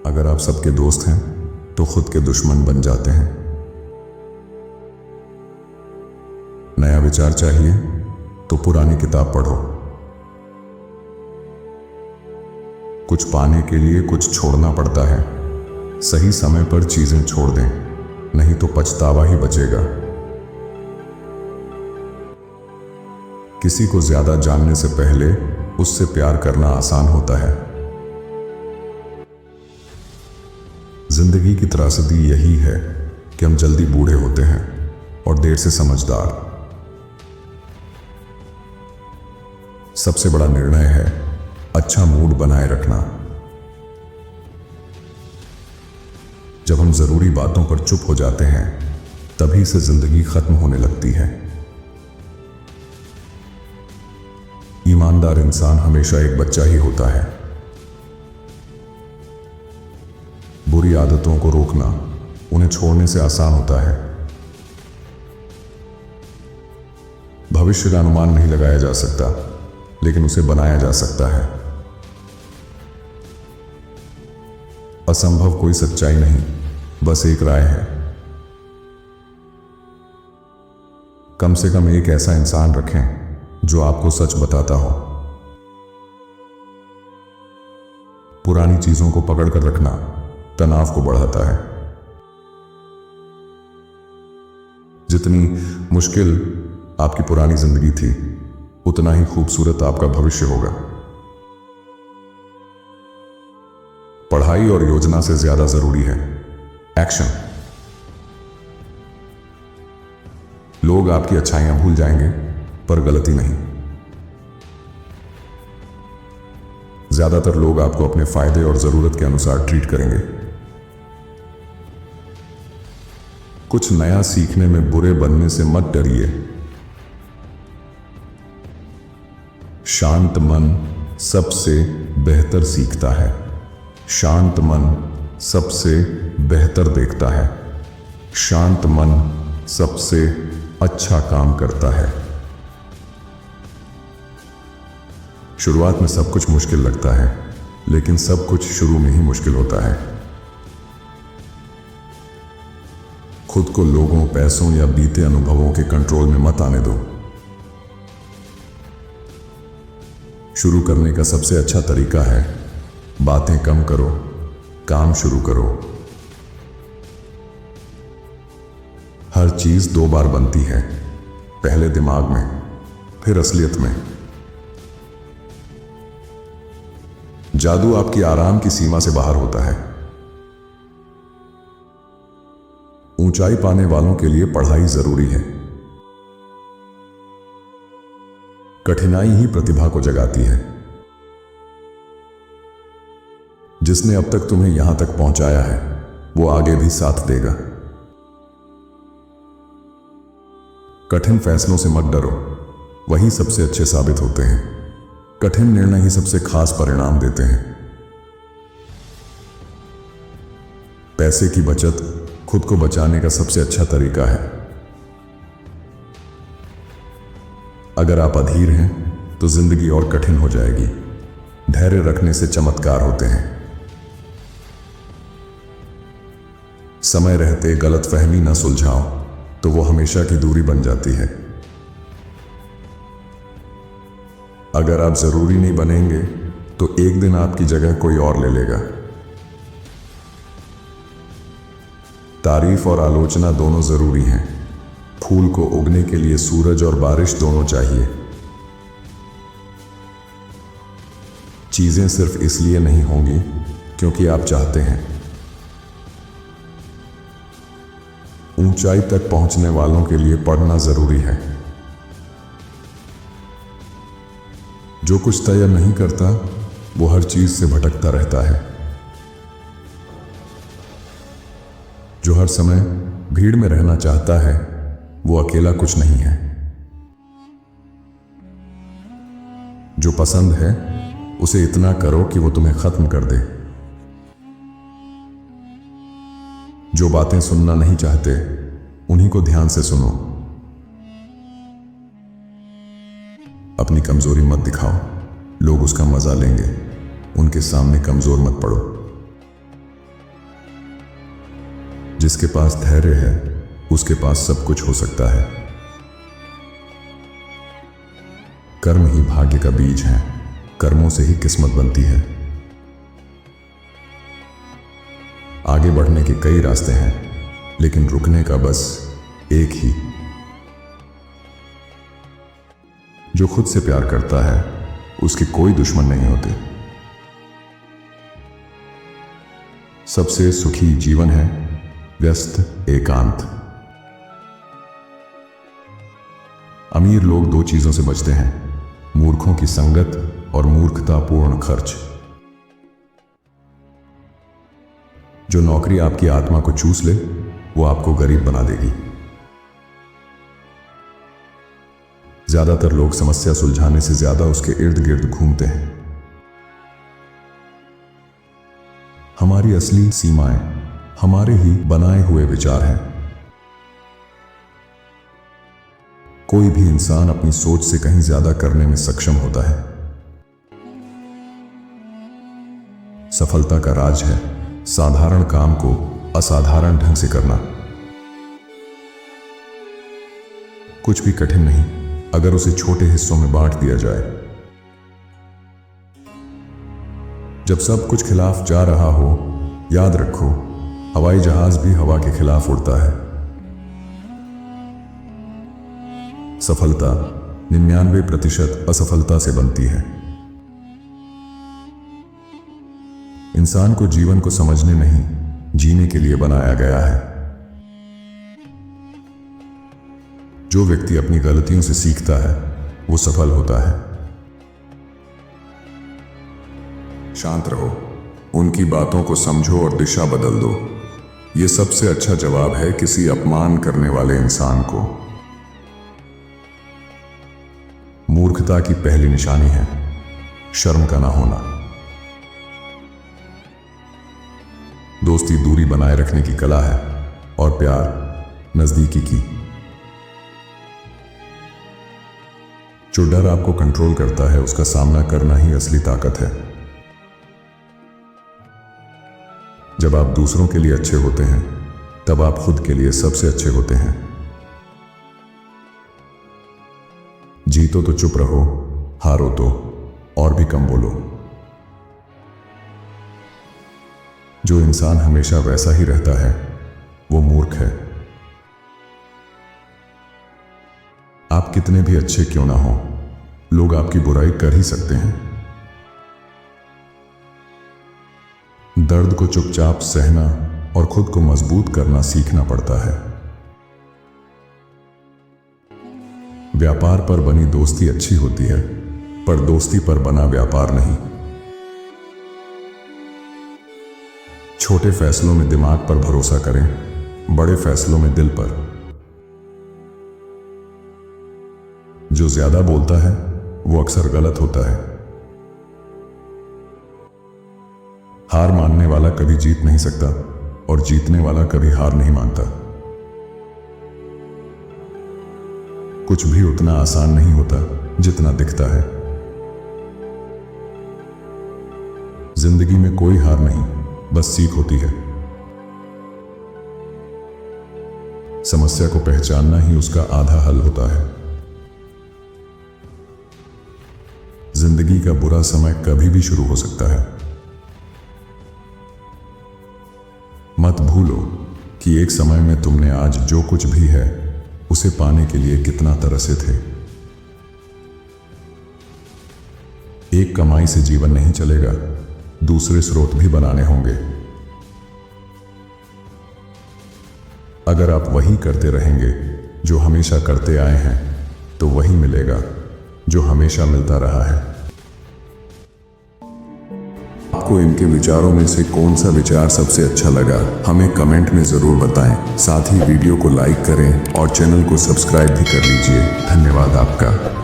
अगर आप सबके दोस्त हैं तो खुद के दुश्मन बन जाते हैं। नया विचार चाहिए तो पुरानी किताब पढ़ो। कुछ पाने के लिए कुछ छोड़ना पड़ता है। सही समय पर चीजें छोड़ दें, नहीं तो पछतावा ही बचेगा। किसी को ज्यादा जानने से पहले उससे प्यार करना आसान होता है। जिंदगी की त्रासदी यही है कि हम जल्दी बूढ़े होते हैं और देर से समझदार। सबसे बड़ा निर्णय है अच्छा मूड बनाए रखना। जब हम जरूरी बातों पर चुप हो जाते हैं तभी से जिंदगी खत्म होने लगती है। ईमानदार इंसान हमेशा एक बच्चा ही होता है। बुरी आदतों को रोकना उन्हें छोड़ने से आसान होता है। भविष्य का अनुमान नहीं लगाया जा सकता, लेकिन उसे बनाया जा सकता है। असंभव कोई सच्चाई नहीं, बस एक राय है। कम से कम एक ऐसा इंसान रखें जो आपको सच बताता हो। पुरानी चीजों को पकड़कर रखना तनाव को बढ़ाता है। जितनी मुश्किल आपकी पुरानी जिंदगी थी, उतना ही खूबसूरत आपका भविष्य होगा। पढ़ाई और योजना से ज्यादा जरूरी है एक्शन। लोग आपकी अच्छाइयां भूल जाएंगे, पर गलती नहीं। ज्यादातर लोग आपको अपने फायदे और जरूरत के अनुसार ट्रीट करेंगे। कुछ नया सीखने में बुरे बनने से मत डरिए। शांत मन सबसे बेहतर सीखता है। शांत मन सबसे बेहतर देखता है। शांत मन सबसे अच्छा काम करता है। शुरुआत में सब कुछ मुश्किल लगता है, लेकिन सब कुछ शुरू में ही मुश्किल होता है। खुद को लोगों, पैसों या बीते अनुभवों के कंट्रोल में मत आने दो। शुरू करने का सबसे अच्छा तरीका है बातें कम करो, काम शुरू करो। हर चीज 2 बार बनती है, पहले दिमाग में, फिर असलियत में। जादू आपकी आराम की सीमा से बाहर होता है। ऊंचाई पाने वालों के लिए पढ़ाई जरूरी है। कठिनाई ही प्रतिभा को जगाती है। जिसने अब तक तुम्हें यहां तक पहुंचाया है, वो आगे भी साथ देगा। कठिन फैसलों से मत डरो, वही सबसे अच्छे साबित होते हैं। कठिन निर्णय ही सबसे खास परिणाम देते हैं। पैसे की बचत खुद को बचाने का सबसे अच्छा तरीका है। अगर आप अधीर हैं तो जिंदगी और कठिन हो जाएगी। धैर्य रखने से चमत्कार होते हैं। समय रहते गलतफहमी न सुलझाओ तो वो हमेशा की दूरी बन जाती है। अगर आप जरूरी नहीं बनेंगे तो एक दिन आपकी जगह कोई और ले लेगा। तारीफ और आलोचना दोनों जरूरी हैं। फूल को उगने के लिए सूरज और बारिश दोनों चाहिए। चीजें सिर्फ इसलिए नहीं होंगी क्योंकि आप चाहते हैं। ऊंचाई तक पहुंचने वालों के लिए पढ़ना जरूरी है। जो कुछ तय नहीं करता वो हर चीज से भटकता रहता है। जो हर समय भीड़ में रहना चाहता है वो अकेला कुछ नहीं है। जो पसंद है उसे इतना करो कि वो तुम्हें खत्म कर दे। जो बातें सुनना नहीं चाहते उन्हीं को ध्यान से सुनो। अपनी कमजोरी मत दिखाओ, लोग उसका मजा लेंगे। उनके सामने कमजोर मत पड़ो। जिसके पास धैर्य है उसके पास सब कुछ हो सकता है। कर्म ही भाग्य का बीज है, कर्मों से ही किस्मत बनती है। आगे बढ़ने के कई रास्ते हैं, लेकिन रुकने का बस एक ही। जो खुद से प्यार करता है उसके कोई दुश्मन नहीं होते। सबसे सुखी जीवन है व्यस्त एकांत। अमीर लोग दो चीजों से बचते हैं, मूर्खों की संगत और मूर्खतापूर्ण खर्च। जो नौकरी आपकी आत्मा को चूस ले वो आपको गरीब बना देगी। ज्यादातर लोग समस्या सुलझाने से ज्यादा उसके इर्द गिर्द घूमते हैं। हमारी असली सीमाएं हमारे ही बनाए हुए विचार हैं। कोई भी इंसान अपनी सोच से कहीं ज्यादा करने में सक्षम होता है। सफलता का राज है साधारण काम को असाधारण ढंग से करना। कुछ भी कठिन नहीं अगर उसे छोटे हिस्सों में बांट दिया जाए। जब सब कुछ खिलाफ जा रहा हो, याद रखो हवाई जहाज भी हवा के खिलाफ उड़ता है। सफलता 99% असफलता से बनती है। इंसान को जीवन को समझने नहीं, जीने के लिए बनाया गया है। जो व्यक्ति अपनी गलतियों से सीखता है वो सफल होता है। शांत रहो, उनकी बातों को समझो और दिशा बदल दो। ये सबसे अच्छा जवाब है किसी अपमान करने वाले इंसान को। मूर्खता की पहली निशानी है शर्म का ना होना। दोस्ती दूरी बनाए रखने की कला है और प्यार नजदीकी की। जो डर आपको कंट्रोल करता है उसका सामना करना ही असली ताकत है। जब आप दूसरों के लिए अच्छे होते हैं तब आप खुद के लिए सबसे अच्छे होते हैं। जीतो तो चुप रहो, हारो तो और भी कम बोलो। जो इंसान हमेशा वैसा ही रहता है वो मूर्ख है। आप कितने भी अच्छे क्यों ना हो, लोग आपकी बुराई कर ही सकते हैं। दर्द को चुपचाप सहना और खुद को मजबूत करना सीखना पड़ता है। व्यापार पर बनी दोस्ती अच्छी होती है, पर दोस्ती पर बना व्यापार नहीं। छोटे फैसलों में दिमाग पर भरोसा करें, बड़े फैसलों में दिल पर। जो ज्यादा बोलता है वो अक्सर गलत होता है। हार मानने वाला कभी जीत नहीं सकता और जीतने वाला कभी हार नहीं मानता। कुछ भी उतना आसान नहीं होता जितना दिखता है। जिंदगी में कोई हार नहीं, बस सीख होती है। समस्या को पहचानना ही उसका आधा हल होता है। जिंदगी का बुरा समय कभी भी शुरू हो सकता है। मत भूलो कि एक समय में तुमने आज जो कुछ भी है उसे पाने के लिए कितना तरसे थे। एक कमाई से जीवन नहीं चलेगा, दूसरे स्रोत भी बनाने होंगे। अगर आप वही करते रहेंगे जो हमेशा करते आए हैं तो वही मिलेगा जो हमेशा मिलता रहा है। आपको इनके विचारों में से कौन सा विचार सबसे अच्छा लगा हमें कमेंट में जरूर बताएं। साथ ही वीडियो को लाइक करें और चैनल को सब्सक्राइब भी कर लीजिए। धन्यवाद आपका।